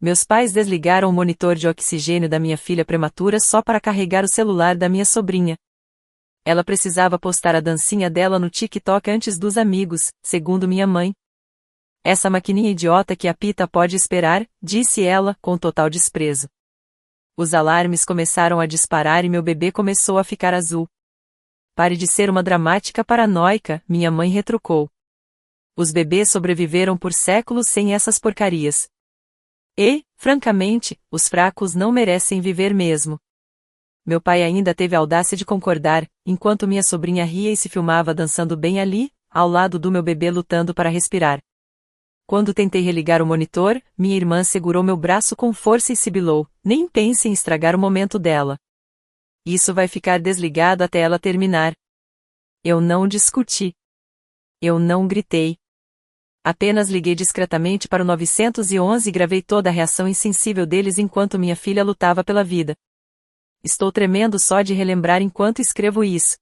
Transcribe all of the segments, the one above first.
Meus pais desligaram o monitor de oxigênio da minha filha prematura só para carregar o celular da minha sobrinha. Ela precisava postar a dancinha dela no TikTok antes dos amigos, segundo minha mãe. Essa maquininha idiota que apita pode esperar, disse ela, com total desprezo. Os alarmes começaram a disparar e meu bebê começou a ficar azul. Pare de ser uma dramática paranoica, minha mãe retrucou. Os bebês sobreviveram por séculos sem essas porcarias. E, francamente, os fracos não merecem viver mesmo. Meu pai ainda teve a audácia de concordar, enquanto minha sobrinha ria e se filmava dançando bem ali, ao lado do meu bebê lutando para respirar. Quando tentei religar o monitor, minha irmã segurou meu braço com força e sibilou, nem pense em estragar o momento dela. Isso vai ficar desligado até ela terminar. Eu não discuti. Eu não gritei. Apenas liguei discretamente para o 911 e gravei toda a reação insensível deles enquanto minha filha lutava pela vida. Estou tremendo só de relembrar enquanto escrevo isso.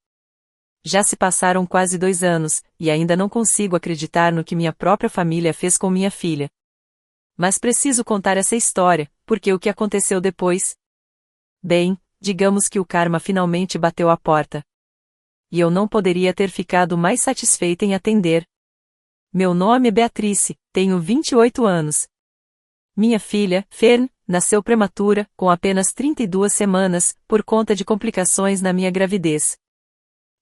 Já se passaram quase 2 anos, e ainda não consigo acreditar no que minha própria família fez com minha filha. Mas preciso contar essa história, porque o que aconteceu depois? Bem, digamos que o karma finalmente bateu à porta. E eu não poderia ter ficado mais satisfeita em atender. Meu nome é Beatrice, tenho 28 anos. Minha filha, Fern, nasceu prematura, com apenas 32 semanas, por conta de complicações na minha gravidez.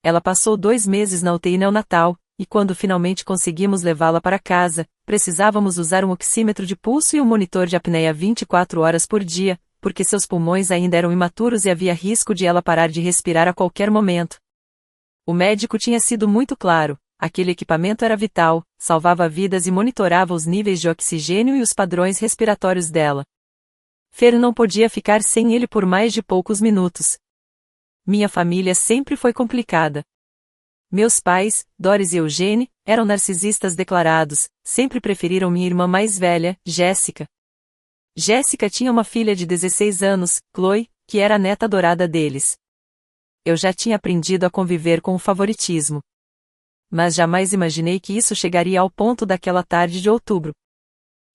Ela passou 2 meses na UTI neonatal, e quando finalmente conseguimos levá-la para casa, precisávamos usar um oxímetro de pulso e um monitor de apneia 24 horas por dia, porque seus pulmões ainda eram imaturos e havia risco de ela parar de respirar a qualquer momento. O médico tinha sido muito claro, aquele equipamento era vital, salvava vidas e monitorava os níveis de oxigênio e os padrões respiratórios dela. Fer não podia ficar sem ele por mais de poucos minutos. Minha família sempre foi complicada. Meus pais, Doris e Eugene, eram narcisistas declarados, sempre preferiram minha irmã mais velha, Jéssica. Jéssica tinha uma filha de 16 anos, Chloe, que era a neta adorada deles. Eu já tinha aprendido a conviver com o favoritismo. Mas jamais imaginei que isso chegaria ao ponto daquela tarde de outubro.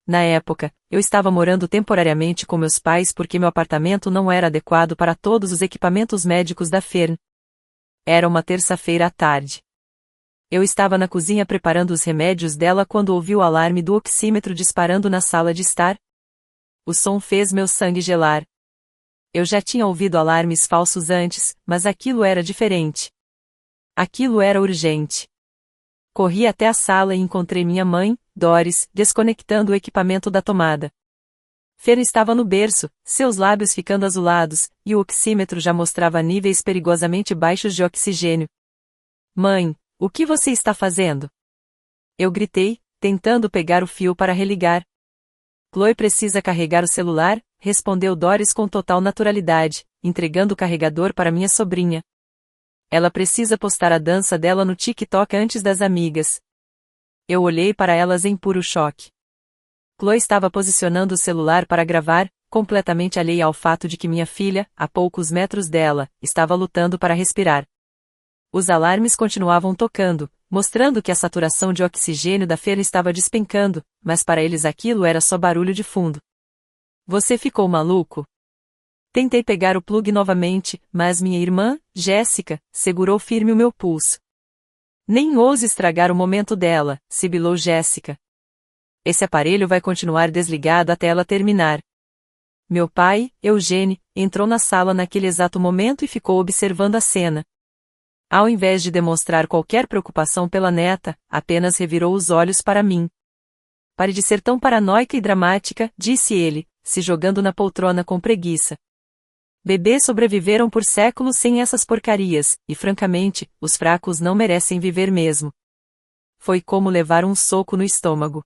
Na época, eu estava morando temporariamente com meus pais porque meu apartamento não era adequado para todos os equipamentos médicos da Fern. Era uma terça-feira à tarde. Eu estava na cozinha preparando os remédios dela quando ouvi o alarme do oxímetro disparando na sala de estar. O som fez meu sangue gelar. Eu já tinha ouvido alarmes falsos antes, mas aquilo era diferente. Aquilo era urgente. Corri até a sala e encontrei minha mãe, Doris, desconectando o equipamento da tomada. Fer estava no berço, seus lábios ficando azulados, e o oxímetro já mostrava níveis perigosamente baixos de oxigênio. Mãe, o que você está fazendo? Eu gritei, tentando pegar o fio para religar. Chloe precisa carregar o celular, respondeu Doris com total naturalidade, entregando o carregador para minha sobrinha. Ela precisa postar a dança dela no TikTok antes das amigas. Eu olhei para elas em puro choque. Chloe estava posicionando o celular para gravar, completamente alheia ao fato de que minha filha, a poucos metros dela, estava lutando para respirar. Os alarmes continuavam tocando, mostrando que a saturação de oxigênio da Fer estava despencando, mas para eles aquilo era só barulho de fundo. Você ficou maluco? Tentei pegar o plug novamente, mas minha irmã, Jéssica, segurou firme o meu pulso. Nem ouse estragar o momento dela, sibilou Jéssica. Esse aparelho vai continuar desligado até ela terminar. Meu pai, Eugene, entrou na sala naquele exato momento e ficou observando a cena. Ao invés de demonstrar qualquer preocupação pela neta, apenas revirou os olhos para mim. Pare de ser tão paranoica e dramática, disse ele, se jogando na poltrona com preguiça. Bebês sobreviveram por séculos sem essas porcarias, e francamente, os fracos não merecem viver mesmo. Foi como levar um soco no estômago.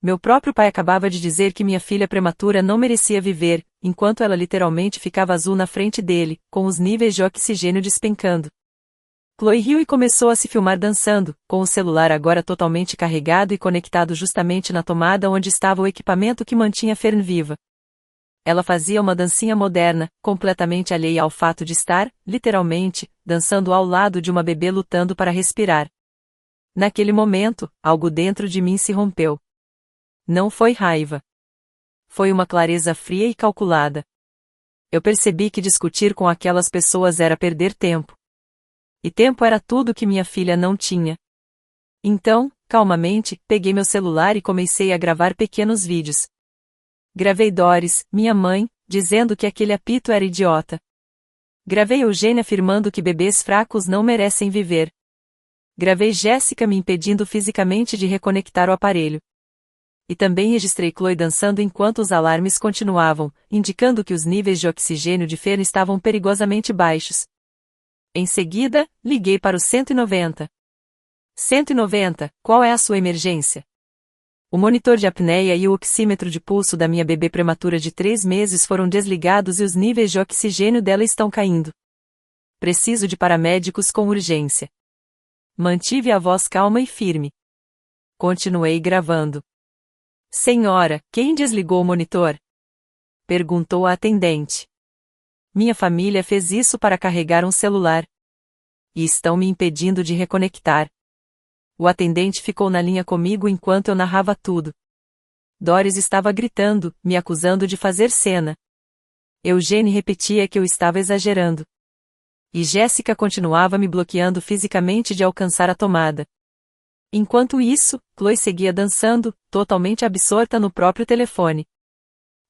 Meu próprio pai acabava de dizer que minha filha prematura não merecia viver, enquanto ela literalmente ficava azul na frente dele, com os níveis de oxigênio despencando. Chloe riu e começou a se filmar dançando, com o celular agora totalmente carregado e conectado justamente na tomada onde estava o equipamento que mantinha Fern viva. Ela fazia uma dancinha moderna, completamente alheia ao fato de estar, literalmente, dançando ao lado de uma bebê lutando para respirar. Naquele momento, algo dentro de mim se rompeu. Não foi raiva. foi uma clareza fria e calculada. Eu percebi que discutir com aquelas pessoas era perder tempo. E tempo era tudo que minha filha não tinha. Então, calmamente, peguei meu celular e comecei a gravar pequenos vídeos. Gravei Doris, minha mãe, dizendo que aquele apito era idiota. Gravei Eugênia afirmando que bebês fracos não merecem viver. Gravei Jéssica me impedindo fisicamente de reconectar o aparelho. E também registrei Chloe dançando enquanto os alarmes continuavam, indicando que os níveis de oxigênio de Fern estavam perigosamente baixos. Em seguida, liguei para o 190. 190, qual é a sua emergência? O monitor de apneia e o oxímetro de pulso da minha bebê prematura de 3 meses foram desligados e os níveis de oxigênio dela estão caindo. Preciso de paramédicos com urgência. Mantive a voz calma e firme. Continuei gravando. Senhora, quem desligou o monitor? Perguntou a atendente. Minha família fez isso para carregar um celular. E estão me impedindo de reconectar. O atendente ficou na linha comigo enquanto eu narrava tudo. Doris estava gritando, me acusando de fazer cena. Eugênie repetia que eu estava exagerando. E Jéssica continuava me bloqueando fisicamente de alcançar a tomada. Enquanto isso, Chloe seguia dançando, totalmente absorta no próprio telefone.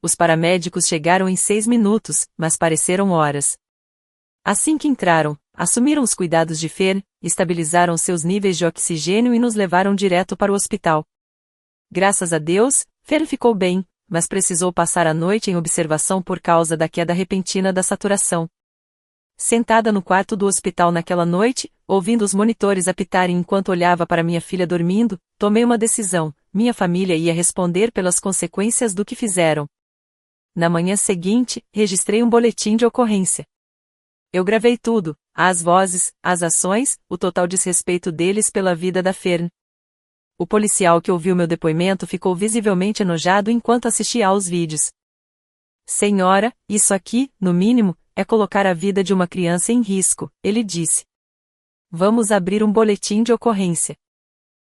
Os paramédicos chegaram em 6 minutos, mas pareceram horas. Assim que entraram, assumiram os cuidados de Fern, estabilizaram seus níveis de oxigênio e nos levaram direto para o hospital. Graças a Deus, Fern ficou bem, mas precisou passar a noite em observação por causa da queda repentina da saturação. Sentada no quarto do hospital naquela noite, ouvindo os monitores apitarem enquanto olhava para minha filha dormindo, tomei uma decisão: minha família ia responder pelas consequências do que fizeram. Na manhã seguinte, registrei um boletim de ocorrência. Eu gravei tudo, as vozes, as ações, o total desrespeito deles pela vida da Fern. O policial que ouviu meu depoimento ficou visivelmente enojado enquanto assistia aos vídeos. Senhora, isso aqui, no mínimo, é colocar a vida de uma criança em risco, ele disse. Vamos abrir um boletim de ocorrência.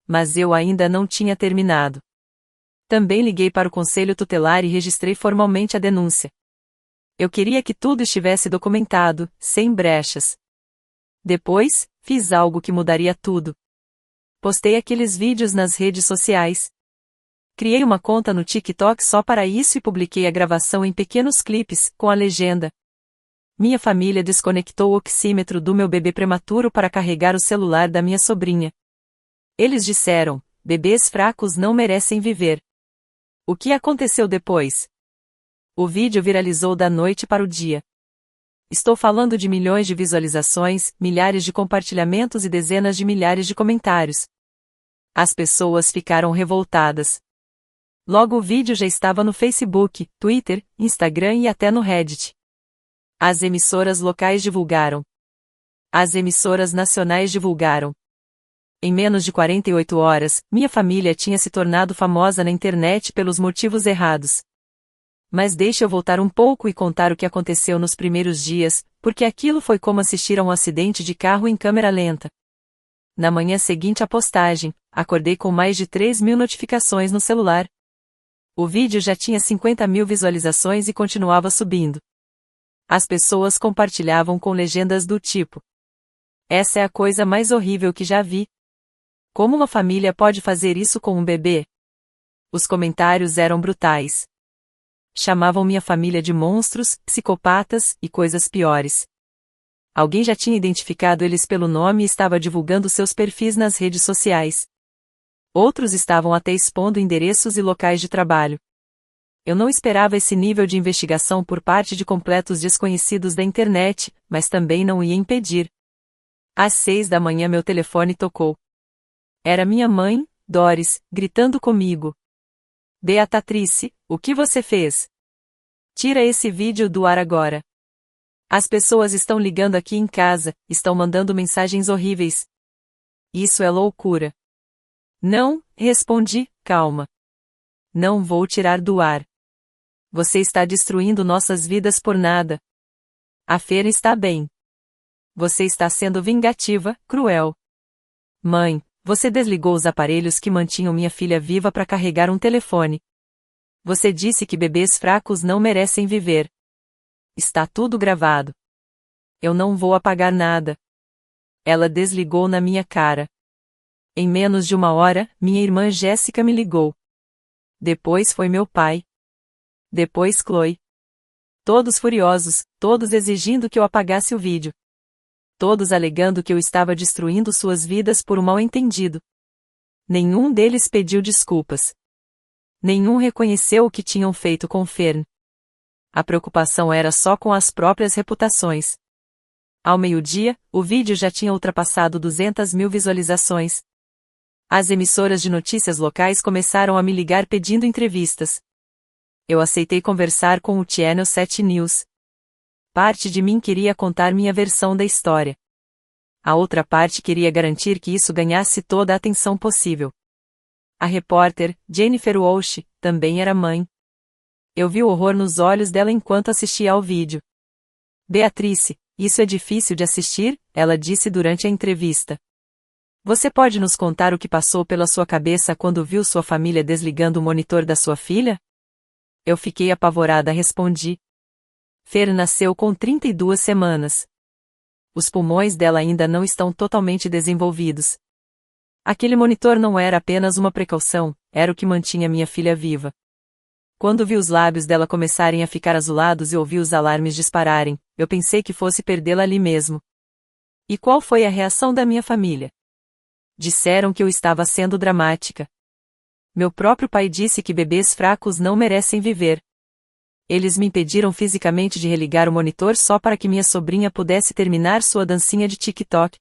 Mas eu ainda não tinha terminado. Também liguei para o conselho tutelar e registrei formalmente a denúncia. Eu queria que tudo estivesse documentado, sem brechas. Depois, fiz algo que mudaria tudo. Postei aqueles vídeos nas redes sociais. Criei uma conta no TikTok só para isso e publiquei a gravação em pequenos clipes, com a legenda: minha família desconectou o oxímetro do meu bebê prematuro para carregar o celular da minha sobrinha. Eles disseram: bebês fracos não merecem viver. O que aconteceu depois? O vídeo viralizou da noite para o dia. Estou falando de milhões de visualizações, milhares de compartilhamentos e dezenas de milhares de comentários. As pessoas ficaram revoltadas. Logo o vídeo já estava no Facebook, Twitter, Instagram e até no Reddit. As emissoras locais divulgaram. As emissoras nacionais divulgaram. Em menos de 48 horas, minha família tinha se tornado famosa na internet pelos motivos errados. Mas deixe eu voltar um pouco e contar o que aconteceu nos primeiros dias, porque aquilo foi como assistir a um acidente de carro em câmera lenta. Na manhã seguinte à postagem, acordei com mais de 3.000 notificações no celular. O vídeo já tinha 50.000 visualizações e continuava subindo. As pessoas compartilhavam com legendas do tipo: essa é a coisa mais horrível que já vi. Como uma família pode fazer isso com um bebê? Os comentários eram brutais. Chamavam minha família de monstros, psicopatas e coisas piores. Alguém já tinha identificado eles pelo nome e estava divulgando seus perfis nas redes sociais. Outros estavam até expondo endereços e locais de trabalho. Eu não esperava esse nível de investigação por parte de completos desconhecidos da internet, mas também não ia impedir. Às 6 da manhã meu telefone tocou. Era minha mãe, Doris, gritando comigo. Beatatrice, o que você fez? Tira esse vídeo do ar agora. As pessoas estão ligando aqui em casa, estão mandando mensagens horríveis. Isso é loucura. Não, respondi, calma. Não vou tirar do ar. Você está destruindo nossas vidas por nada. A Fern está bem. Você está sendo vingativa, cruel. Mãe, você desligou os aparelhos que mantinham minha filha viva para carregar um telefone. Você disse que bebês fracos não merecem viver. Está tudo gravado. Eu não vou apagar nada. Ela desligou na minha cara. Em menos de uma hora, minha irmã Jéssica me ligou. Depois foi meu pai. Depois Chloe. Todos furiosos, todos exigindo que eu apagasse o vídeo. Todos alegando que eu estava destruindo suas vidas por um mal-entendido. Nenhum deles pediu desculpas. Nenhum reconheceu o que tinham feito com Fern. A preocupação era só com as próprias reputações. Ao meio-dia, o vídeo já tinha ultrapassado 200.000 visualizações. As emissoras de notícias locais começaram a me ligar pedindo entrevistas. Eu aceitei conversar com o Channel 7 News. Parte de mim queria contar minha versão da história. A outra parte queria garantir que isso ganhasse toda a atenção possível. A repórter, Jennifer Walsh, também era mãe. Eu vi o horror nos olhos dela enquanto assistia ao vídeo. Beatrice, isso é difícil de assistir, ela disse durante a entrevista. Você pode nos contar o que passou pela sua cabeça quando viu sua família desligando o monitor da sua filha? Eu fiquei apavorada, respondi. Fer nasceu com 32 semanas. Os pulmões dela ainda não estão totalmente desenvolvidos. Aquele monitor não era apenas uma precaução, era o que mantinha minha filha viva. Quando vi os lábios dela começarem a ficar azulados e ouvi os alarmes dispararem, eu pensei que fosse perdê-la ali mesmo. E qual foi a reação da minha família? Disseram que eu estava sendo dramática. Meu próprio pai disse que bebês fracos não merecem viver. Eles me impediram fisicamente de religar o monitor só para que minha sobrinha pudesse terminar sua dancinha de TikTok.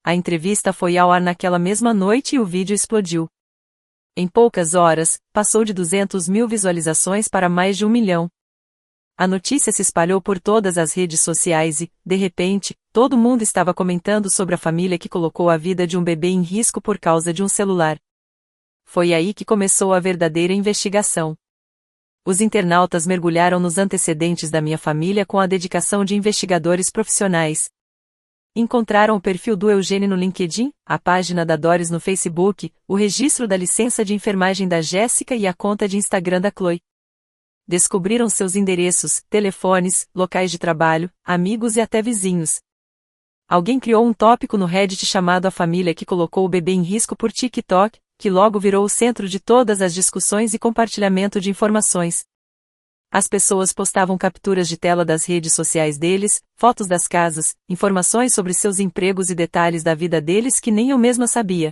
A entrevista foi ao ar naquela mesma noite e o vídeo explodiu. Em poucas horas, passou de 200.000 visualizações para mais de 1 milhão. A notícia se espalhou por todas as redes sociais e, de repente, todo mundo estava comentando sobre a família que colocou a vida de um bebê em risco por causa de um celular. Foi aí que começou a verdadeira investigação. Os internautas mergulharam nos antecedentes da minha família com a dedicação de investigadores profissionais. Encontraram o perfil do Eugênio no LinkedIn, a página da Doris no Facebook, o registro da licença de enfermagem da Jéssica e a conta de Instagram da Chloe. Descobriram seus endereços, telefones, locais de trabalho, amigos e até vizinhos. Alguém criou um tópico no Reddit chamado A Família que colocou o bebê em risco por TikTok, que logo virou o centro de todas as discussões e compartilhamento de informações. As pessoas postavam capturas de tela das redes sociais deles, fotos das casas, informações sobre seus empregos e detalhes da vida deles que nem eu mesma sabia.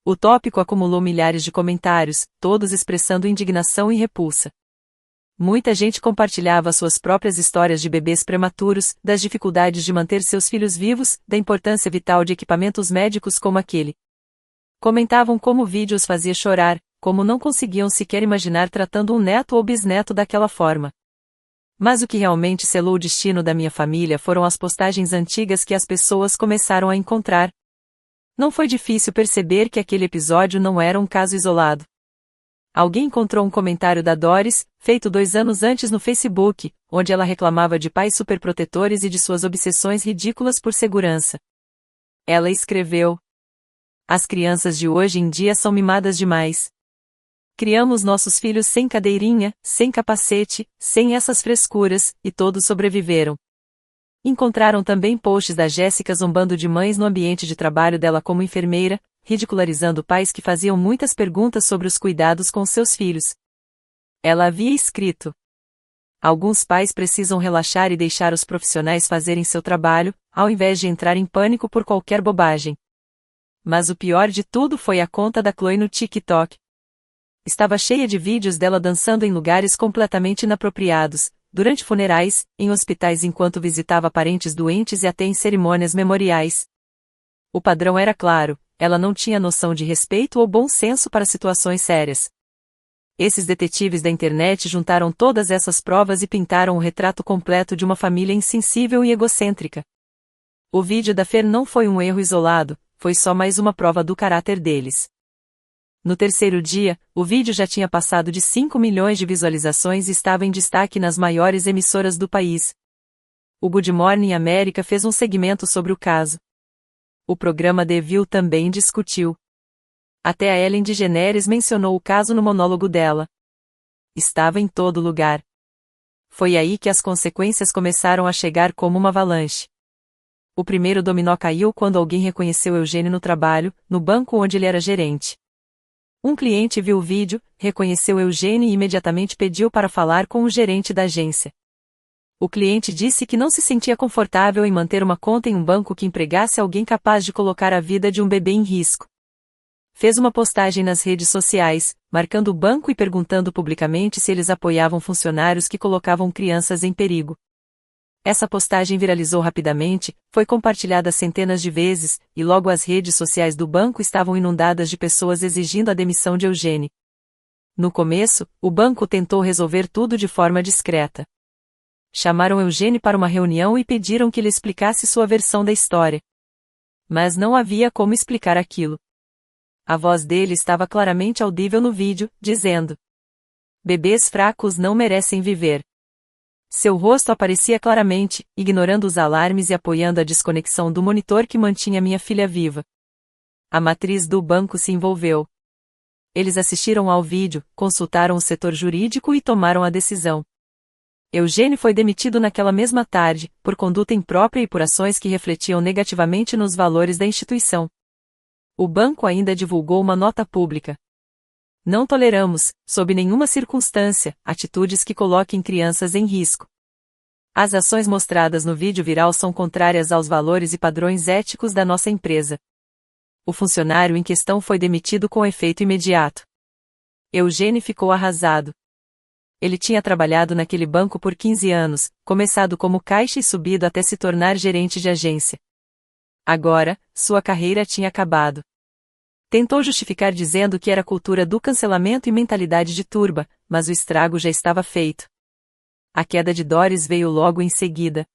O tópico acumulou milhares de comentários, todos expressando indignação e repulsa. Muita gente compartilhava suas próprias histórias de bebês prematuros, das dificuldades de manter seus filhos vivos, da importância vital de equipamentos médicos como aquele. Comentavam como o vídeo os fazia chorar, como não conseguiam sequer imaginar tratando um neto ou bisneto daquela forma. Mas o que realmente selou o destino da minha família foram as postagens antigas que as pessoas começaram a encontrar. Não foi difícil perceber que aquele episódio não era um caso isolado. Alguém encontrou um comentário da Doris, feito 2 anos antes no Facebook, onde ela reclamava de pais superprotetores e de suas obsessões ridículas por segurança. Ela escreveu: as crianças de hoje em dia são mimadas demais. Criamos nossos filhos sem cadeirinha, sem capacete, sem essas frescuras, e todos sobreviveram. Encontraram também posts da Jéssica zombando de mães no ambiente de trabalho dela como enfermeira, ridicularizando pais que faziam muitas perguntas sobre os cuidados com seus filhos. Ela havia escrito: alguns pais precisam relaxar e deixar os profissionais fazerem seu trabalho, ao invés de entrar em pânico por qualquer bobagem. Mas o pior de tudo foi a conta da Chloe no TikTok. Estava cheia de vídeos dela dançando em lugares completamente inapropriados, durante funerais, em hospitais enquanto visitava parentes doentes e até em cerimônias memoriais. O padrão era claro, ela não tinha noção de respeito ou bom senso para situações sérias. Esses detetives da internet juntaram todas essas provas e pintaram o retrato completo de uma família insensível e egocêntrica. O vídeo da Fer não foi um erro isolado, foi só mais uma prova do caráter deles. No terceiro dia, o vídeo já tinha passado de 5 milhões de visualizações e estava em destaque nas maiores emissoras do país. O Good Morning America fez um segmento sobre o caso. O programa The View também discutiu. Até a Ellen DeGeneres mencionou o caso no monólogo dela. estava em todo lugar. Foi aí que as consequências começaram a chegar como uma avalanche. O primeiro dominó caiu quando alguém reconheceu Eugênio no trabalho, no banco onde ele era gerente. Um cliente viu o vídeo, reconheceu Eugênio e imediatamente pediu para falar com o gerente da agência. O cliente disse que não se sentia confortável em manter uma conta em um banco que empregasse alguém capaz de colocar a vida de um bebê em risco. Fez uma postagem nas redes sociais, marcando o banco e perguntando publicamente se eles apoiavam funcionários que colocavam crianças em perigo. Essa postagem viralizou rapidamente, foi compartilhada centenas de vezes, e logo as redes sociais do banco estavam inundadas de pessoas exigindo a demissão de Eugênio. No começo, o banco tentou resolver tudo de forma discreta. Chamaram Eugênio para uma reunião e pediram que ele explicasse sua versão da história. Mas não havia como explicar aquilo. A voz dele estava claramente audível no vídeo, dizendo: "Bebês fracos não merecem viver." Seu rosto aparecia claramente, ignorando os alarmes e apoiando a desconexão do monitor que mantinha minha filha viva. A matriz do banco se envolveu. Eles assistiram ao vídeo, consultaram o setor jurídico e tomaram a decisão. Eugênio foi demitido naquela mesma tarde, por conduta imprópria e por ações que refletiam negativamente nos valores da instituição. O banco ainda divulgou uma nota pública. Não toleramos, sob nenhuma circunstância, atitudes que coloquem crianças em risco. As ações mostradas no vídeo viral são contrárias aos valores e padrões éticos da nossa empresa. O funcionário em questão foi demitido com efeito imediato. Eugênio ficou arrasado. Ele tinha trabalhado naquele banco por 15 anos, começado como caixa e subido até se tornar gerente de agência. Agora, sua carreira tinha acabado. Tentou justificar dizendo que era cultura do cancelamento e mentalidade de turba, mas o estrago já estava feito. A queda de Doris veio logo em seguida.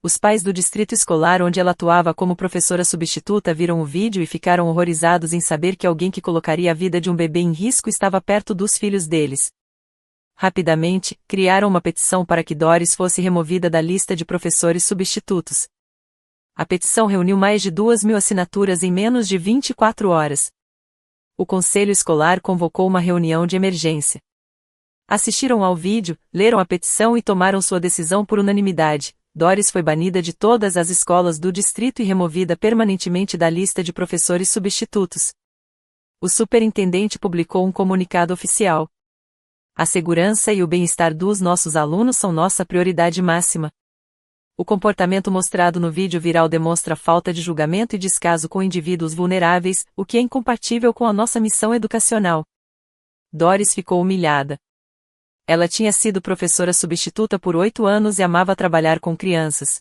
Os pais do distrito escolar onde ela atuava como professora substituta viram o vídeo e ficaram horrorizados em saber que alguém que colocaria a vida de um bebê em risco estava perto dos filhos deles. Rapidamente, criaram uma petição para que Doris fosse removida da lista de professores substitutos. A petição reuniu mais de 2.000 assinaturas em menos de 24 horas. O conselho escolar convocou uma reunião de emergência. Assistiram ao vídeo, leram a petição e tomaram sua decisão por unanimidade. Doris foi banida de todas as escolas do distrito e removida permanentemente da lista de professores substitutos. O superintendente publicou um comunicado oficial. A segurança e o bem-estar dos nossos alunos são nossa prioridade máxima. O comportamento mostrado no vídeo viral demonstra falta de julgamento e descaso com indivíduos vulneráveis, o que é incompatível com a nossa missão educacional. Doris ficou humilhada. Ela tinha sido professora substituta por 8 anos e amava trabalhar com crianças.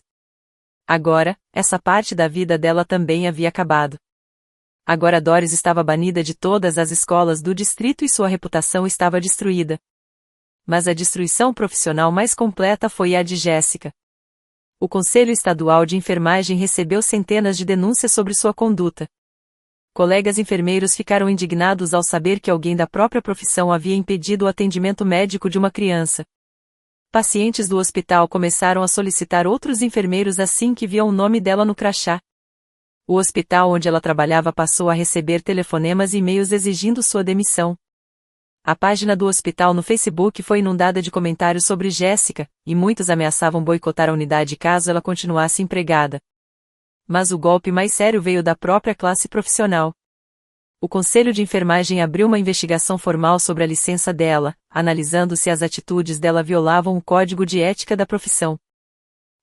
Agora, essa parte da vida dela também havia acabado. Agora Doris estava banida de todas as escolas do distrito e sua reputação estava destruída. Mas a destruição profissional mais completa foi a de Jéssica. O Conselho Estadual de Enfermagem recebeu centenas de denúncias sobre sua conduta. Colegas enfermeiros ficaram indignados ao saber que alguém da própria profissão havia impedido o atendimento médico de uma criança. Pacientes do hospital começaram a solicitar outros enfermeiros assim que viam o nome dela no crachá. O hospital onde ela trabalhava passou a receber telefonemas e e-mails exigindo sua demissão. A página do hospital no Facebook foi inundada de comentários sobre Jéssica, e muitos ameaçavam boicotar a unidade caso ela continuasse empregada. Mas o golpe mais sério veio da própria classe profissional. O Conselho de Enfermagem abriu uma investigação formal sobre a licença dela, analisando se as atitudes dela violavam o código de ética da profissão.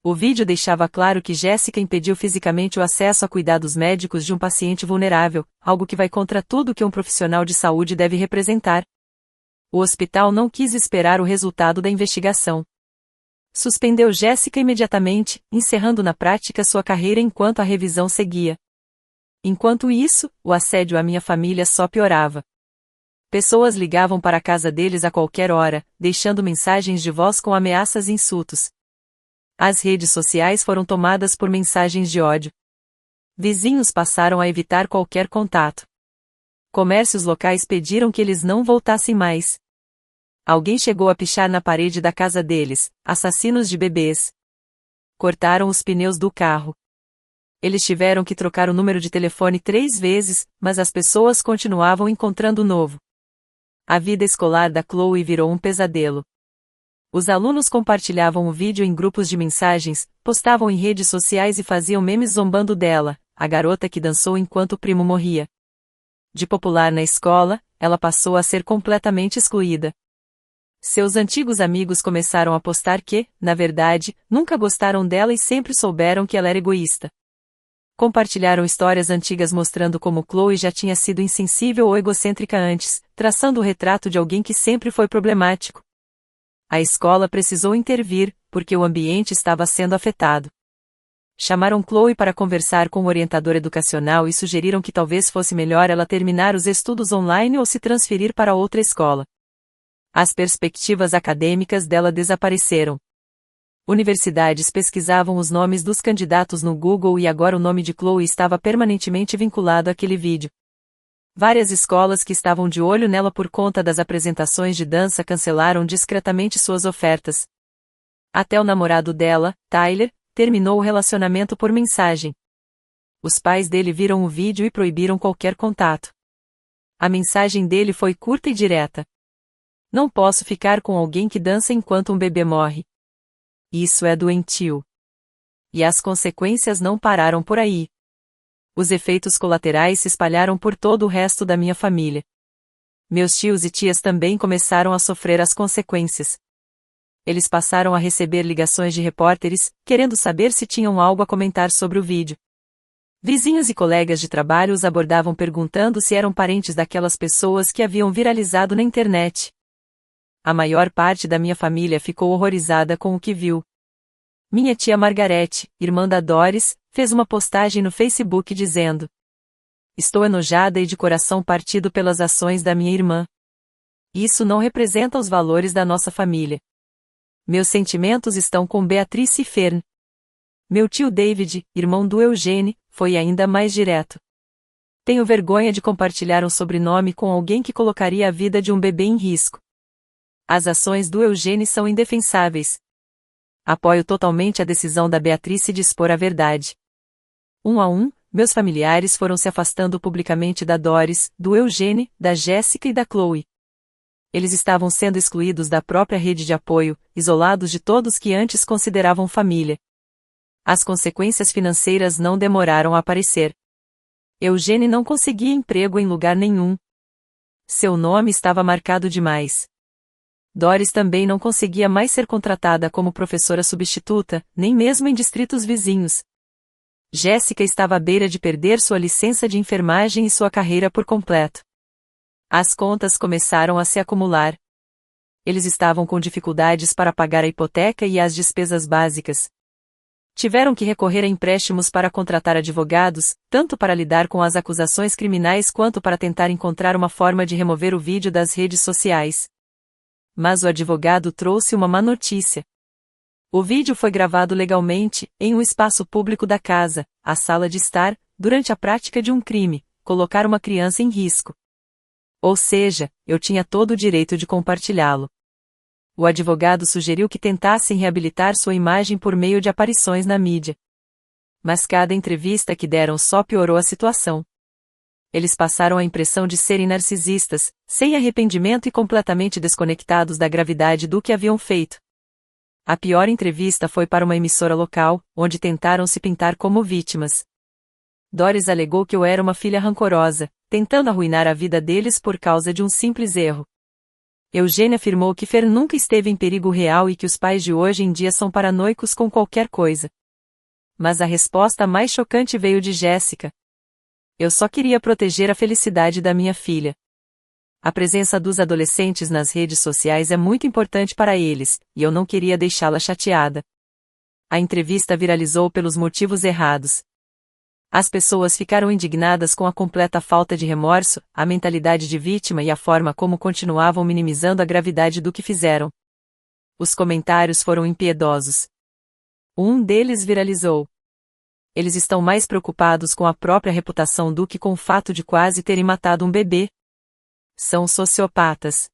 O vídeo deixava claro que Jéssica impediu fisicamente o acesso a cuidados médicos de um paciente vulnerável, algo que vai contra tudo que um profissional de saúde deve representar. O hospital não quis esperar o resultado da investigação. Suspendeu Jéssica imediatamente, encerrando na prática sua carreira enquanto a revisão seguia. Enquanto isso, o assédio à minha família só piorava. Pessoas ligavam para a casa deles a qualquer hora, deixando mensagens de voz com ameaças e insultos. As redes sociais foram tomadas por mensagens de ódio. Vizinhos passaram a evitar qualquer contato. Comércios locais pediram que eles não voltassem mais. Alguém chegou a pichar na parede da casa deles, assassinos de bebês. Cortaram os pneus do carro. Eles tiveram que trocar o número de telefone 3 vezes, mas as pessoas continuavam encontrando novo. A vida escolar da Chloe virou um pesadelo. Os alunos compartilhavam o vídeo em grupos de mensagens, postavam em redes sociais e faziam memes zombando dela, a garota que dançou enquanto o primo morria. De popular na escola, ela passou a ser completamente excluída. Seus antigos amigos começaram a postar que, na verdade, nunca gostaram dela e sempre souberam que ela era egoísta. Compartilharam histórias antigas mostrando como Chloe já tinha sido insensível ou egocêntrica antes, traçando o retrato de alguém que sempre foi problemático. A escola precisou intervir, porque o ambiente estava sendo afetado. Chamaram Chloe para conversar com o orientador educacional e sugeriram que talvez fosse melhor ela terminar os estudos online ou se transferir para outra escola. As perspectivas acadêmicas dela desapareceram. Universidades pesquisavam os nomes dos candidatos no Google e agora o nome de Chloe estava permanentemente vinculado àquele vídeo. Várias escolas que estavam de olho nela por conta das apresentações de dança cancelaram discretamente suas ofertas. Até o namorado dela, Tyler, terminou o relacionamento por mensagem. Os pais dele viram o vídeo e proibiram qualquer contato. A mensagem dele foi curta e direta. Não posso ficar com alguém que dança enquanto um bebê morre. Isso é doentio. E as consequências não pararam por aí. Os efeitos colaterais se espalharam por todo o resto da minha família. Meus tios e tias também começaram a sofrer as consequências. Eles passaram a receber ligações de repórteres, querendo saber se tinham algo a comentar sobre o vídeo. Vizinhos e colegas de trabalho os abordavam perguntando se eram parentes daquelas pessoas que haviam viralizado na internet. A maior parte da minha família ficou horrorizada com o que viu. Minha tia Margarete, irmã da Doris, fez uma postagem no Facebook dizendo: "Estou enojada e de coração partido pelas ações da minha irmã. Isso não representa os valores da nossa família. Meus sentimentos estão com Beatrice e Fern." Meu tio David, irmão do Eugene, foi ainda mais direto. "Tenho vergonha de compartilhar um sobrenome com alguém que colocaria a vida de um bebê em risco. As ações do Eugene são indefensáveis. Apoio totalmente a decisão da Beatrice de expor a verdade." Um a um, meus familiares foram se afastando publicamente da Doris, do Eugene, da Jéssica e da Chloe. Eles estavam sendo excluídos da própria rede de apoio, isolados de todos que antes consideravam família. As consequências financeiras não demoraram a aparecer. Eugene não conseguia emprego em lugar nenhum. Seu nome estava marcado demais. Doris também não conseguia mais ser contratada como professora substituta, nem mesmo em distritos vizinhos. Jéssica estava à beira de perder sua licença de enfermagem e sua carreira por completo. As contas começaram a se acumular. Eles estavam com dificuldades para pagar a hipoteca e as despesas básicas. Tiveram que recorrer a empréstimos para contratar advogados, tanto para lidar com as acusações criminais quanto para tentar encontrar uma forma de remover o vídeo das redes sociais. Mas o advogado trouxe uma má notícia. O vídeo foi gravado legalmente, em um espaço público da casa, a sala de estar, durante a prática de um crime, colocar uma criança em risco. Ou seja, eu tinha todo o direito de compartilhá-lo. O advogado sugeriu que tentassem reabilitar sua imagem por meio de aparições na mídia. Mas cada entrevista que deram só piorou a situação. Eles passaram a impressão de serem narcisistas, sem arrependimento e completamente desconectados da gravidade do que haviam feito. A pior entrevista foi para uma emissora local, onde tentaram se pintar como vítimas. Doris alegou que eu era uma filha rancorosa, tentando arruinar a vida deles por causa de um simples erro. Eugênia afirmou que Fer nunca esteve em perigo real e que os pais de hoje em dia são paranoicos com qualquer coisa. Mas a resposta mais chocante veio de Jéssica. "Eu só queria proteger a felicidade da minha filha." A presença dos adolescentes nas redes sociais é muito importante para eles, e eu não queria deixá-la chateada. A entrevista viralizou pelos motivos errados. As pessoas ficaram indignadas com a completa falta de remorso, a mentalidade de vítima e a forma como continuavam minimizando a gravidade do que fizeram. Os comentários foram impiedosos. Um deles viralizou: "Eles estão mais preocupados com a própria reputação do que com o fato de quase terem matado um bebê. São sociopatas."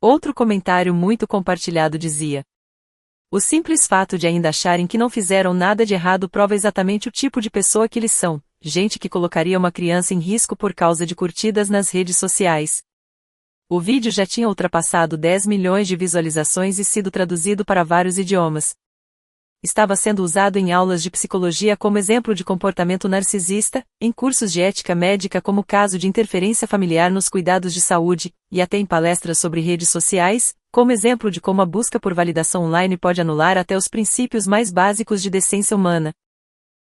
Outro comentário muito compartilhado dizia: "O simples fato de ainda acharem que não fizeram nada de errado prova exatamente o tipo de pessoa que eles são, gente que colocaria uma criança em risco por causa de curtidas nas redes sociais." O vídeo já tinha ultrapassado 10 milhões de visualizações e sido traduzido para vários idiomas. Estava sendo usado em aulas de psicologia como exemplo de comportamento narcisista, em cursos de ética médica como caso de interferência familiar nos cuidados de saúde, e até em palestras sobre redes sociais, como exemplo de como a busca por validação online pode anular até os princípios mais básicos de decência humana.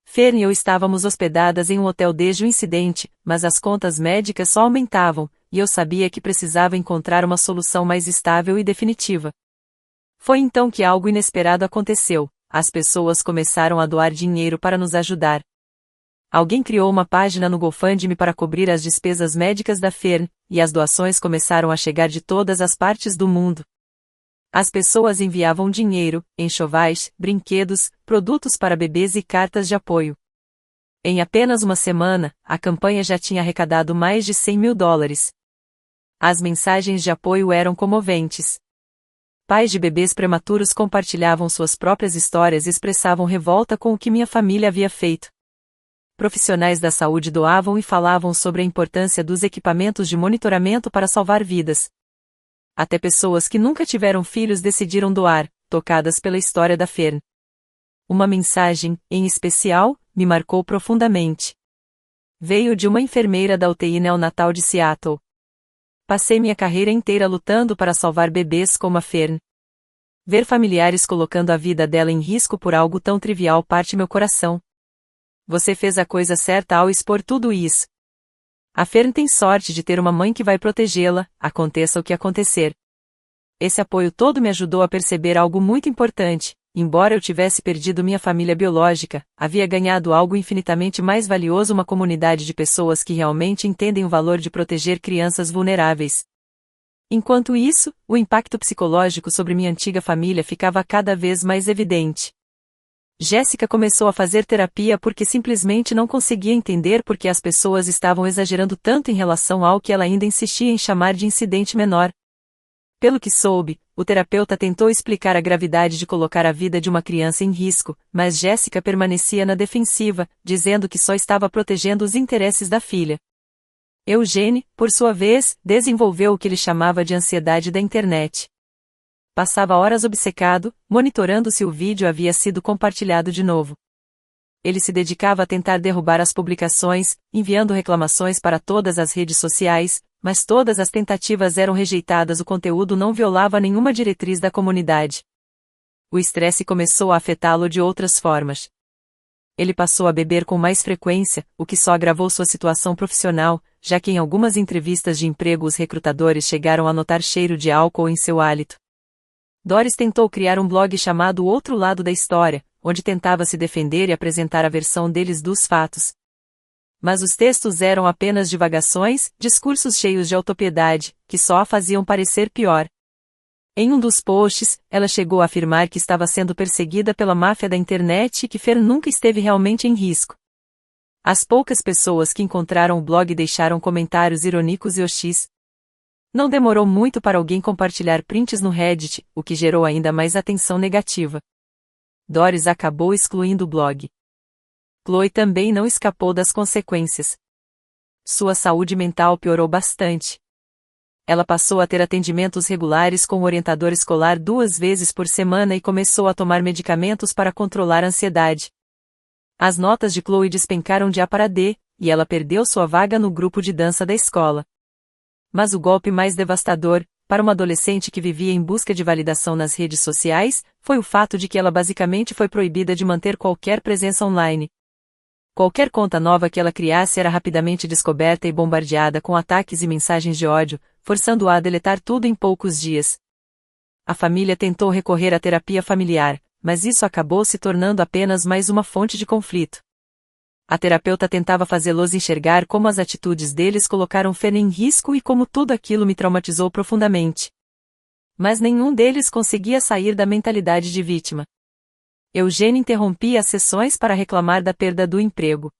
Fern e eu estávamos hospedadas em um hotel desde o incidente, mas as contas médicas só aumentavam, e eu sabia que precisava encontrar uma solução mais estável e definitiva. Foi então que algo inesperado aconteceu. As pessoas começaram a doar dinheiro para nos ajudar. Alguém criou uma página no GoFundMe para cobrir as despesas médicas da Fern, e as doações começaram a chegar de todas as partes do mundo. As pessoas enviavam dinheiro, enxovais, brinquedos, produtos para bebês e cartas de apoio. Em apenas uma semana, a campanha já tinha arrecadado mais de $100.000. As mensagens de apoio eram comoventes. Pais de bebês prematuros compartilhavam suas próprias histórias e expressavam revolta com o que minha família havia feito. Profissionais da saúde doavam e falavam sobre a importância dos equipamentos de monitoramento para salvar vidas. Até pessoas que nunca tiveram filhos decidiram doar, tocadas pela história da Fern. Uma mensagem, em especial, me marcou profundamente. Veio de uma enfermeira da UTI neonatal de Seattle. Passei minha carreira inteira lutando para salvar bebês como a Fern. Ver familiares colocando a vida dela em risco por algo tão trivial parte meu coração. Você fez a coisa certa ao expor tudo isso. A Fern tem sorte de ter uma mãe que vai protegê-la, aconteça o que acontecer. Esse apoio todo me ajudou a perceber algo muito importante. Embora eu tivesse perdido minha família biológica, havia ganhado algo infinitamente mais valioso: uma comunidade de pessoas que realmente entendem o valor de proteger crianças vulneráveis. Enquanto isso, o impacto psicológico sobre minha antiga família ficava cada vez mais evidente. Jéssica começou a fazer terapia porque simplesmente não conseguia entender por que as pessoas estavam exagerando tanto em relação ao que ela ainda insistia em chamar de incidente menor. Pelo que soube, o terapeuta tentou explicar a gravidade de colocar a vida de uma criança em risco, mas Jéssica permanecia na defensiva, dizendo que só estava protegendo os interesses da filha. Eugene, por sua vez, desenvolveu o que ele chamava de ansiedade da internet. Passava horas obcecado, monitorando se o vídeo havia sido compartilhado de novo. Ele se dedicava a tentar derrubar as publicações, enviando reclamações para todas as redes sociais, mas todas as tentativas eram rejeitadas. O conteúdo não violava nenhuma diretriz da comunidade. O estresse começou a afetá-lo de outras formas. Ele passou a beber com mais frequência, o que só agravou sua situação profissional, já que em algumas entrevistas de emprego os recrutadores chegaram a notar cheiro de álcool em seu hálito. Doris tentou criar um blog chamado O Outro Lado da História, onde tentava se defender e apresentar a versão deles dos fatos. Mas os textos eram apenas divagações, discursos cheios de autopiedade, que só a faziam parecer pior. Em um dos posts, ela chegou a afirmar que estava sendo perseguida pela máfia da internet e que Fern nunca esteve realmente em risco. As poucas pessoas que encontraram o blog deixaram comentários irônicos e hostis. Não demorou muito para alguém compartilhar prints no Reddit, o que gerou ainda mais atenção negativa. Doris acabou excluindo o blog. Chloe também não escapou das consequências. Sua saúde mental piorou bastante. Ela passou a ter atendimentos regulares com o orientador escolar 2 vezes por semana e começou a tomar medicamentos para controlar a ansiedade. As notas de Chloe despencaram de A para D, e ela perdeu sua vaga no grupo de dança da escola. Mas o golpe mais devastador, para uma adolescente que vivia em busca de validação nas redes sociais, foi o fato de que ela basicamente foi proibida de manter qualquer presença online. Qualquer conta nova que ela criasse era rapidamente descoberta e bombardeada com ataques e mensagens de ódio, forçando-a a deletar tudo em poucos dias. A família tentou recorrer à terapia familiar, mas isso acabou se tornando apenas mais uma fonte de conflito. A terapeuta tentava fazê-los enxergar como as atitudes deles colocaram Fern em risco e como tudo aquilo me traumatizou profundamente. Mas nenhum deles conseguia sair da mentalidade de vítima. Eugene interrompia as sessões para reclamar da perda do emprego.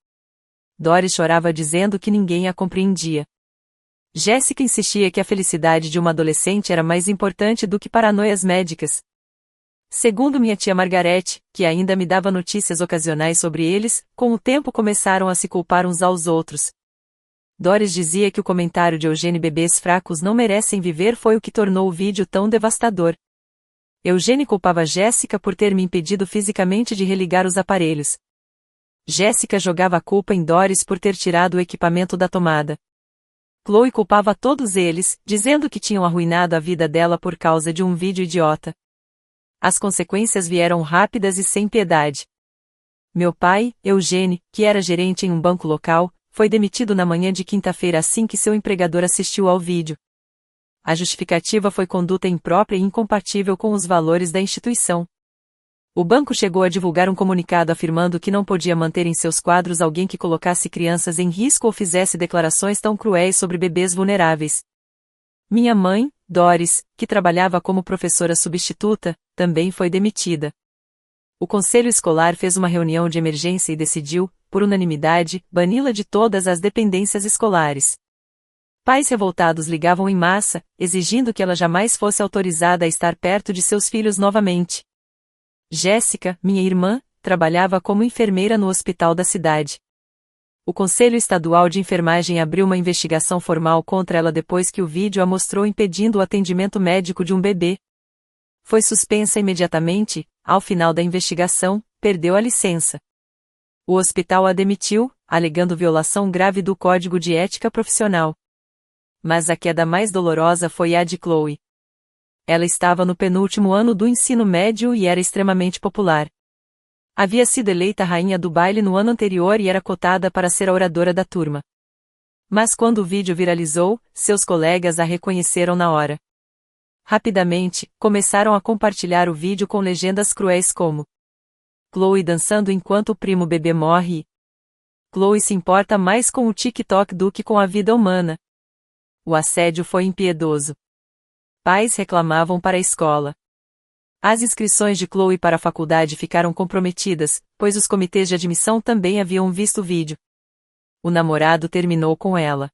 Doris chorava dizendo que ninguém a compreendia. Jéssica insistia que a felicidade de uma adolescente era mais importante do que paranoias médicas. Segundo minha tia Margarete, que ainda me dava notícias ocasionais sobre eles, com o tempo começaram a se culpar uns aos outros. Doris dizia que o comentário de Eugênie bebês fracos não merecem viver foi o que tornou o vídeo tão devastador. Eugênie culpava Jéssica por ter me impedido fisicamente de religar os aparelhos. Jéssica jogava a culpa em Doris por ter tirado o equipamento da tomada. Chloe culpava todos eles, dizendo que tinham arruinado a vida dela por causa de um vídeo idiota. As consequências vieram rápidas e sem piedade. Meu pai, Eugênie, que era gerente em um banco local, foi demitido na manhã de quinta-feira assim que seu empregador assistiu ao vídeo. A justificativa foi conduta imprópria e incompatível com os valores da instituição. O banco chegou a divulgar um comunicado afirmando que não podia manter em seus quadros alguém que colocasse crianças em risco ou fizesse declarações tão cruéis sobre bebês vulneráveis. Minha mãe, Doris, que trabalhava como professora substituta, também foi demitida. O conselho escolar fez uma reunião de emergência e decidiu, por unanimidade, bani-la de todas as dependências escolares. Pais revoltados ligavam em massa, exigindo que ela jamais fosse autorizada a estar perto de seus filhos novamente. Jéssica, minha irmã, trabalhava como enfermeira no hospital da cidade. O Conselho Estadual de Enfermagem abriu uma investigação formal contra ela depois que o vídeo a mostrou impedindo o atendimento médico de um bebê. Foi suspensa imediatamente, ao final da investigação, perdeu a licença. O hospital a demitiu, alegando violação grave do Código de Ética Profissional. Mas a queda mais dolorosa foi a de Chloe. Ela estava no penúltimo ano do ensino médio e era extremamente popular. Havia sido eleita rainha do baile no ano anterior e era cotada para ser a oradora da turma. Mas quando o vídeo viralizou, seus colegas a reconheceram na hora. Rapidamente, começaram a compartilhar o vídeo com legendas cruéis como: Chloe dançando enquanto o primo bebê morre. Chloe se importa mais com o TikTok do que com a vida humana. O assédio foi impiedoso. Pais reclamavam para a escola. As inscrições de Chloe para a faculdade ficaram comprometidas, pois os comitês de admissão também haviam visto o vídeo. O namorado terminou com ela.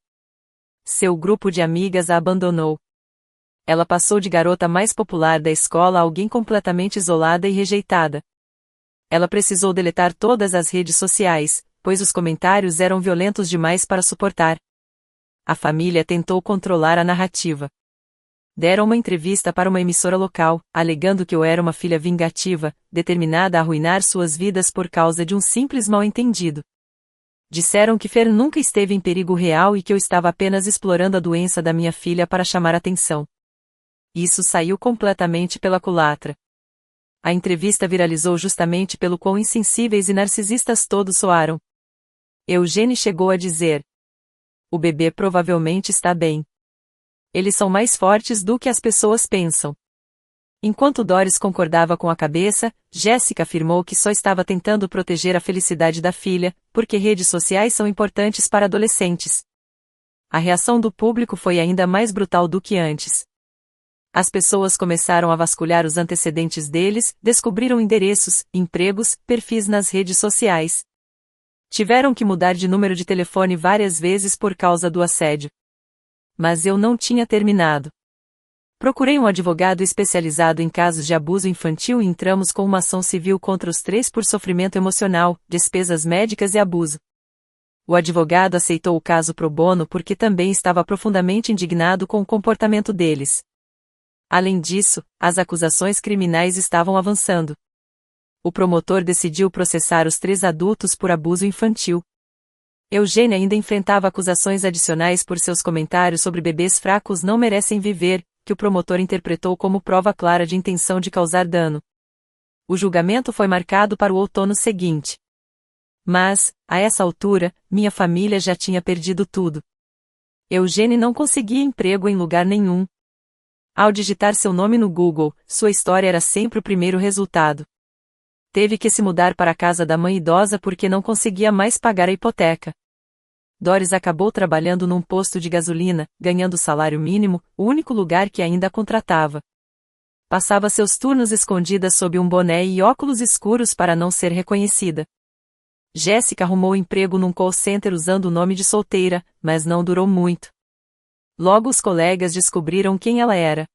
Seu grupo de amigas a abandonou. Ela passou de garota mais popular da escola a alguém completamente isolada e rejeitada. Ela precisou deletar todas as redes sociais, pois os comentários eram violentos demais para suportar. A família tentou controlar a narrativa. Deram uma entrevista para uma emissora local, alegando que eu era uma filha vingativa, determinada a arruinar suas vidas por causa de um simples mal-entendido. Disseram que Fer nunca esteve em perigo real e que eu estava apenas explorando a doença da minha filha para chamar atenção. Isso saiu completamente pela culatra. A entrevista viralizou justamente pelo quão insensíveis e narcisistas todos soaram. Eugênie chegou a dizer: o bebê provavelmente está bem. Eles são mais fortes do que as pessoas pensam. Enquanto Doris concordava com a cabeça, Jéssica afirmou que só estava tentando proteger a felicidade da filha, porque redes sociais são importantes para adolescentes. A reação do público foi ainda mais brutal do que antes. As pessoas começaram a vasculhar os antecedentes deles, descobriram endereços, empregos, perfis nas redes sociais. Tiveram que mudar de número de telefone várias vezes por causa do assédio. Mas eu não tinha terminado. Procurei um advogado especializado em casos de abuso infantil e entramos com uma ação civil contra os três por sofrimento emocional, despesas médicas e abuso. O advogado aceitou o caso pro bono porque também estava profundamente indignado com o comportamento deles. Além disso, as acusações criminais estavam avançando. O promotor decidiu processar os 3 adultos por abuso infantil. Eugênie ainda enfrentava acusações adicionais por seus comentários sobre bebês fracos não merecem viver, que o promotor interpretou como prova clara de intenção de causar dano. O julgamento foi marcado para o outono seguinte. Mas, a essa altura, minha família já tinha perdido tudo. Eugênie não conseguia emprego em lugar nenhum. Ao digitar seu nome no Google, sua história era sempre o primeiro resultado. Teve que se mudar para a casa da mãe idosa porque não conseguia mais pagar a hipoteca. Doris acabou trabalhando num posto de gasolina, ganhando salário mínimo, o único lugar que ainda a contratava. Passava seus turnos escondida sob um boné e óculos escuros para não ser reconhecida. Jéssica arrumou emprego num call center usando o nome de solteira, mas não durou muito. Logo os colegas descobriram quem ela era.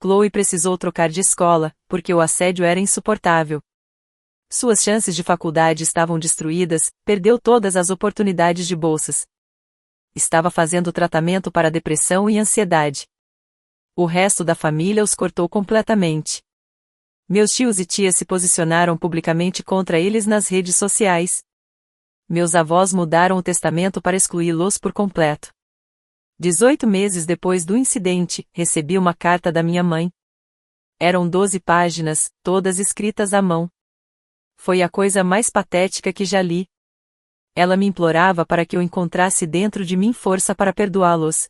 Chloe precisou trocar de escola, porque o assédio era insuportável. Suas chances de faculdade estavam destruídas, perdeu todas as oportunidades de bolsas. estava fazendo tratamento para depressão e ansiedade. O resto da família os cortou completamente. Meus tios e tias se posicionaram publicamente contra eles nas redes sociais. Meus avós mudaram o testamento para excluí-los por completo. 18 meses depois do incidente, recebi uma carta da minha mãe. Eram 12 páginas, todas escritas à mão. Foi a coisa mais patética que já li. Ela me implorava para que eu encontrasse dentro de mim força para perdoá-los.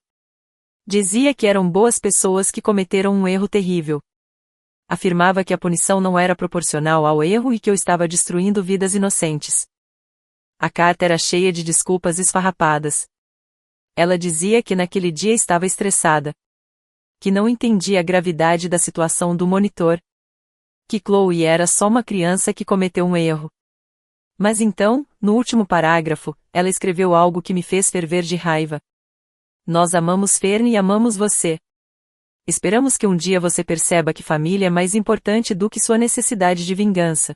Dizia que eram boas pessoas que cometeram um erro terrível. Afirmava que a punição não era proporcional ao erro e que eu estava destruindo vidas inocentes. A carta era cheia de desculpas esfarrapadas. Ela dizia que naquele dia estava estressada. Que não entendia a gravidade da situação do monitor. Que Chloe era só uma criança que cometeu um erro. Mas então, no último parágrafo, ela escreveu algo que me fez ferver de raiva. Nós amamos Fern e amamos você. Esperamos que um dia você perceba que família é mais importante do que sua necessidade de vingança.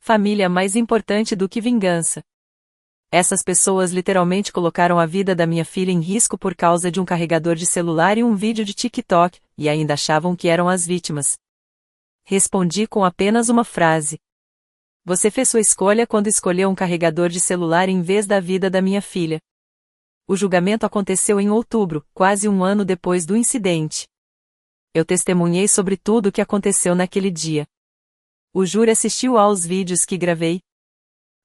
Família é mais importante do que vingança. Essas pessoas literalmente colocaram a vida da minha filha em risco por causa de um carregador de celular e um vídeo de TikTok, e ainda achavam que eram as vítimas. Respondi com apenas uma frase. Você fez sua escolha quando escolheu um carregador de celular em vez da vida da minha filha. O julgamento aconteceu em outubro, quase um ano depois do incidente. Eu testemunhei sobre tudo o que aconteceu naquele dia. O júri assistiu aos vídeos que gravei.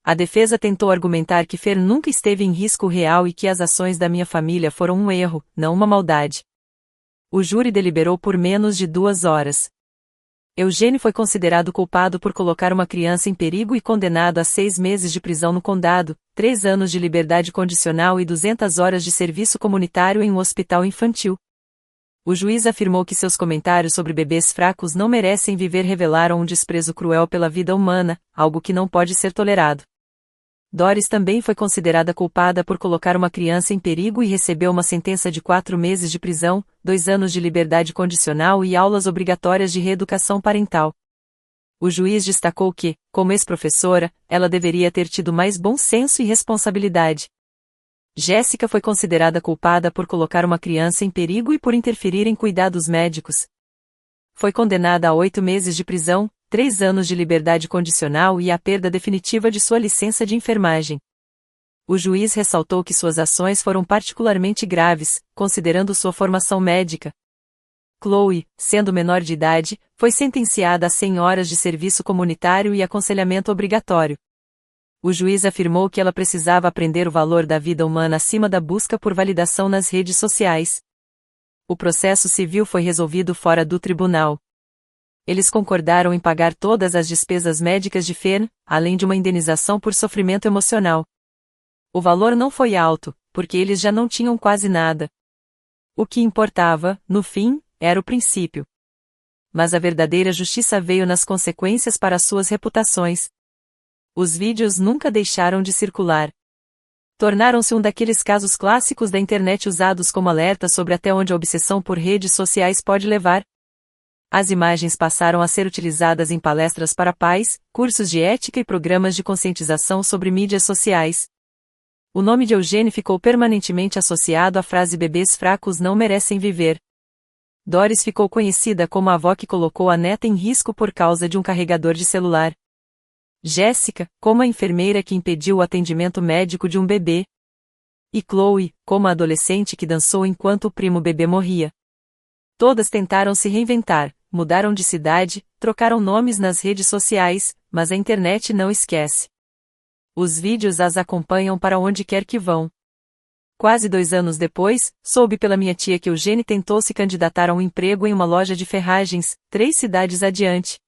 A defesa tentou argumentar que Fer nunca esteve em risco real e que as ações da minha família foram um erro, não uma maldade. O júri deliberou por menos de 2 horas. Eugênio foi considerado culpado por colocar uma criança em perigo e condenado a 6 meses de prisão no condado, 3 anos de liberdade condicional e 200 horas de serviço comunitário em um hospital infantil. O juiz afirmou que seus comentários sobre bebês fracos não merecem viver revelaram um desprezo cruel pela vida humana, algo que não pode ser tolerado. Doris também foi considerada culpada por colocar uma criança em perigo e recebeu uma sentença de 4 meses de prisão, 2 anos de liberdade condicional e aulas obrigatórias de reeducação parental. O juiz destacou que, como ex-professora, ela deveria ter tido mais bom senso e responsabilidade. Jéssica foi considerada culpada por colocar uma criança em perigo e por interferir em cuidados médicos. Foi condenada a 8 meses de prisão, 3 anos de liberdade condicional e a perda definitiva de sua licença de enfermagem. O juiz ressaltou que suas ações foram particularmente graves, considerando sua formação médica. Chloe, sendo menor de idade, foi sentenciada a 100 horas de serviço comunitário e aconselhamento obrigatório. O juiz afirmou que ela precisava aprender o valor da vida humana acima da busca por validação nas redes sociais. O processo civil foi resolvido fora do tribunal. Eles concordaram em pagar todas as despesas médicas de Fern, além de uma indenização por sofrimento emocional. O valor não foi alto, porque eles já não tinham quase nada. O que importava, no fim, era o princípio. Mas a verdadeira justiça veio nas consequências para suas reputações. Os vídeos nunca deixaram de circular. Tornaram-se um daqueles casos clássicos da internet usados como alerta sobre até onde a obsessão por redes sociais pode levar. As imagens passaram a ser utilizadas em palestras para pais, cursos de ética e programas de conscientização sobre mídias sociais. O nome de Eugênio ficou permanentemente associado à frase bebês fracos não merecem viver. Doris ficou conhecida como a avó que colocou a neta em risco por causa de um carregador de celular. Jéssica, como a enfermeira que impediu o atendimento médico de um bebê. E Chloe, como a adolescente que dançou enquanto o primo bebê morria. Todas tentaram se reinventar, mudaram de cidade, trocaram nomes nas redes sociais, mas a internet não esquece. Os vídeos as acompanham para onde quer que vão. Quase 2 anos depois, soube pela minha tia que Eugênio tentou se candidatar a um emprego em uma loja de ferragens, 3 cidades adiante.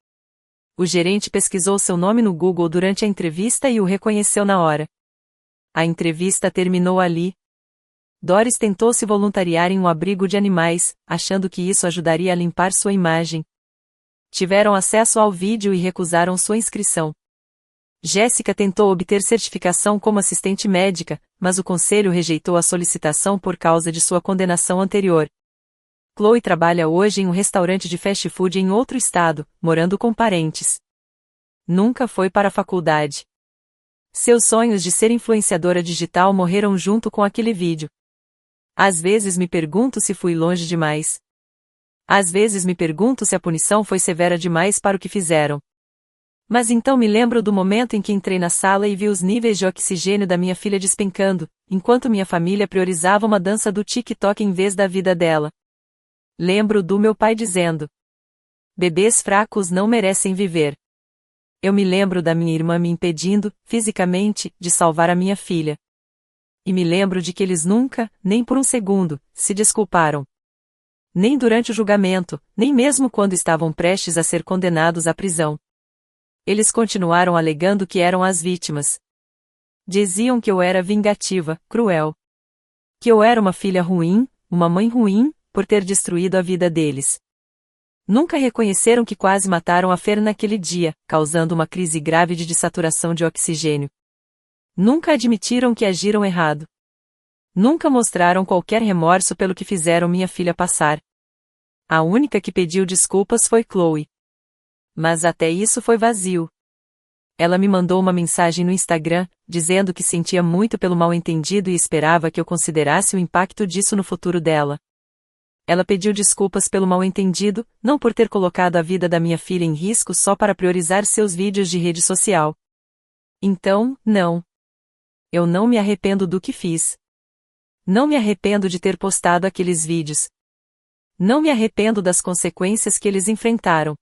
O gerente pesquisou seu nome no Google durante a entrevista e o reconheceu na hora. A entrevista terminou ali. Doris tentou se voluntariar em um abrigo de animais, achando que isso ajudaria a limpar sua imagem. Tiveram acesso ao vídeo e recusaram sua inscrição. Jéssica tentou obter certificação como assistente médica, mas o conselho rejeitou a solicitação por causa de sua condenação anterior. Chloe trabalha hoje em um restaurante de fast food em outro estado, morando com parentes. Nunca foi para a faculdade. Seus sonhos de ser influenciadora digital morreram junto com aquele vídeo. Às vezes me pergunto se fui longe demais. Às vezes me pergunto se a punição foi severa demais para o que fizeram. Mas então me lembro do momento em que entrei na sala e vi os níveis de oxigênio da minha filha despencando, enquanto minha família priorizava uma dança do TikTok em vez da vida dela. Lembro do meu pai dizendo: bebês fracos não merecem viver. Eu me lembro da minha irmã me impedindo, fisicamente, de salvar a minha filha. E me lembro de que eles nunca, nem por um segundo, se desculparam. Nem durante o julgamento, nem mesmo quando estavam prestes a ser condenados à prisão. Eles continuaram alegando que eram as vítimas. Diziam que eu era vingativa, cruel. Que eu era uma filha ruim, uma mãe ruim, por ter destruído a vida deles. Nunca reconheceram que quase mataram a Fer naquele dia, causando uma crise grave de dessaturação de oxigênio. Nunca admitiram que agiram errado. Nunca mostraram qualquer remorso pelo que fizeram minha filha passar. A única que pediu desculpas foi Chloe. Mas até isso foi vazio. Ela me mandou uma mensagem no Instagram, dizendo que sentia muito pelo mal-entendido e esperava que eu considerasse o impacto disso no futuro dela. Ela pediu desculpas pelo mal-entendido, não por ter colocado a vida da minha filha em risco só para priorizar seus vídeos de rede social. Então, não. Eu não me arrependo do que fiz. Não me arrependo de ter postado aqueles vídeos. Não me arrependo das consequências que eles enfrentaram.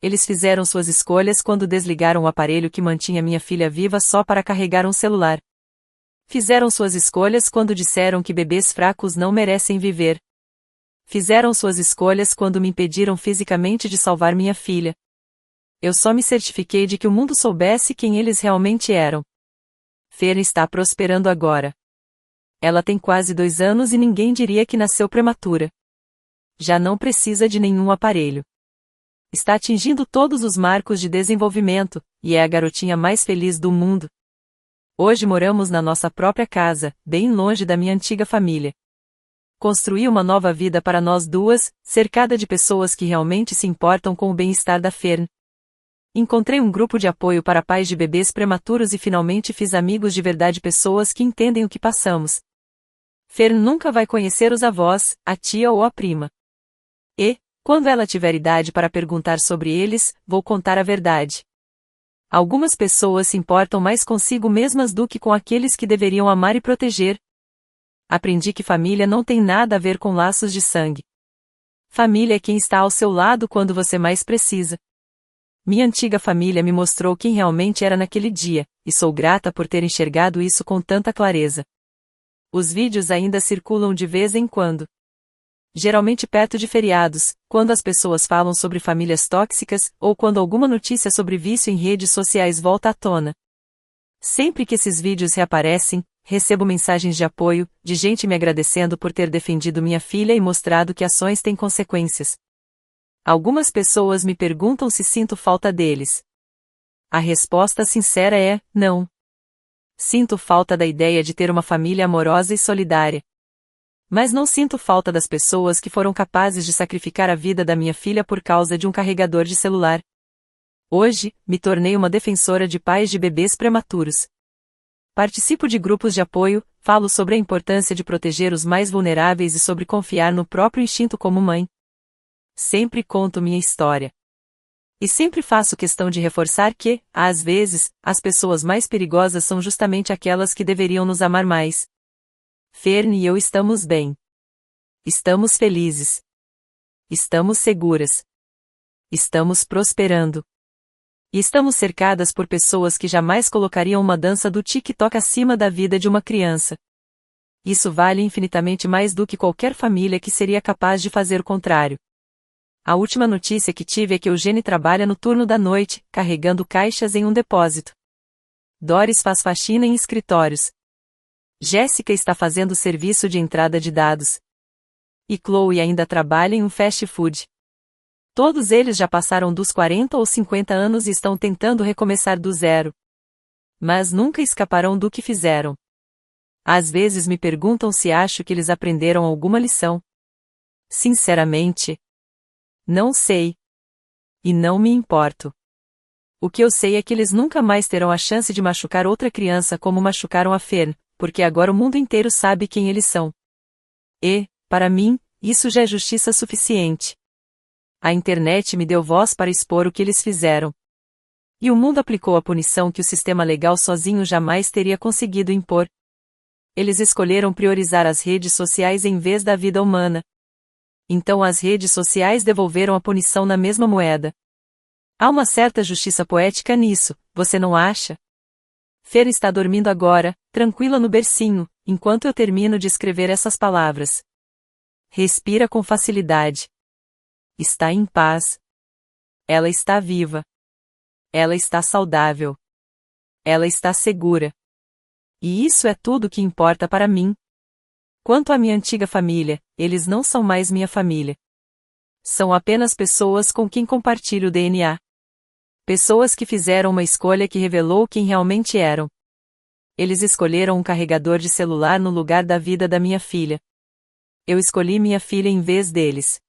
Eles fizeram suas escolhas quando desligaram o aparelho que mantinha minha filha viva só para carregar um celular. Fizeram suas escolhas quando disseram que bebês fracos não merecem viver. Fizeram suas escolhas quando me impediram fisicamente de salvar minha filha. Eu só me certifiquei de que o mundo soubesse quem eles realmente eram. Fer está prosperando agora. Ela tem quase 2 anos e ninguém diria que nasceu prematura. Já não precisa de nenhum aparelho. Está atingindo todos os marcos de desenvolvimento, e é a garotinha mais feliz do mundo. Hoje moramos na nossa própria casa, bem longe da minha antiga família. Construí uma nova vida para nós duas, cercada de pessoas que realmente se importam com o bem-estar da Fern. Encontrei um grupo de apoio para pais de bebês prematuros e finalmente fiz amigos de verdade, pessoas que entendem o que passamos. Fern nunca vai conhecer os avós, a tia ou a prima. E, quando ela tiver idade para perguntar sobre eles, vou contar a verdade. Algumas pessoas se importam mais consigo mesmas do que com aqueles que deveriam amar e proteger. Aprendi que família não tem nada a ver com laços de sangue. Família é quem está ao seu lado quando você mais precisa. Minha antiga família me mostrou quem realmente era naquele dia, e sou grata por ter enxergado isso com tanta clareza. Os vídeos ainda circulam de vez em quando. Geralmente perto de feriados, quando as pessoas falam sobre famílias tóxicas, ou quando alguma notícia sobre vício em redes sociais volta à tona. Sempre que esses vídeos reaparecem, recebo mensagens de apoio, de gente me agradecendo por ter defendido minha filha e mostrado que ações têm consequências. Algumas pessoas me perguntam se sinto falta deles. A resposta sincera é: não. Sinto falta da ideia de ter uma família amorosa e solidária. Mas não sinto falta das pessoas que foram capazes de sacrificar a vida da minha filha por causa de um carregador de celular. Hoje, me tornei uma defensora de pais de bebês prematuros. Participo de grupos de apoio, falo sobre a importância de proteger os mais vulneráveis e sobre confiar no próprio instinto como mãe. Sempre conto minha história. E sempre faço questão de reforçar que, às vezes, as pessoas mais perigosas são justamente aquelas que deveriam nos amar mais. Fern e eu estamos bem. Estamos felizes. Estamos seguras. Estamos prosperando. E estamos cercadas por pessoas que jamais colocariam uma dança do TikTok acima da vida de uma criança. Isso vale infinitamente mais do que qualquer família que seria capaz de fazer o contrário. A última notícia que tive é que Eugene trabalha no turno da noite, carregando caixas em um depósito. Doris faz faxina em escritórios. Jéssica está fazendo serviço de entrada de dados. E Chloe ainda trabalha em um fast food. Todos eles já passaram dos 40 ou 50 anos e estão tentando recomeçar do zero. Mas nunca escaparão do que fizeram. Às vezes me perguntam se acho que eles aprenderam alguma lição. Sinceramente, não sei. E não me importo. O que eu sei é que eles nunca mais terão a chance de machucar outra criança como machucaram a Fern, porque agora o mundo inteiro sabe quem eles são. E, para mim, isso já é justiça suficiente. A internet me deu voz para expor o que eles fizeram. E o mundo aplicou a punição que o sistema legal sozinho jamais teria conseguido impor. Eles escolheram priorizar as redes sociais em vez da vida humana. Então as redes sociais devolveram a punição na mesma moeda. Há uma certa justiça poética nisso, você não acha? Fer está dormindo agora, tranquila no bercinho, enquanto eu termino de escrever essas palavras. Respira com facilidade. Está em paz. Ela está viva. Ela está saudável. Ela está segura. E isso é tudo que importa para mim. Quanto à minha antiga família, eles não são mais minha família. São apenas pessoas com quem compartilho o DNA. Pessoas que fizeram uma escolha que revelou quem realmente eram. Eles escolheram um carregador de celular no lugar da vida da minha filha. Eu escolhi minha filha em vez deles.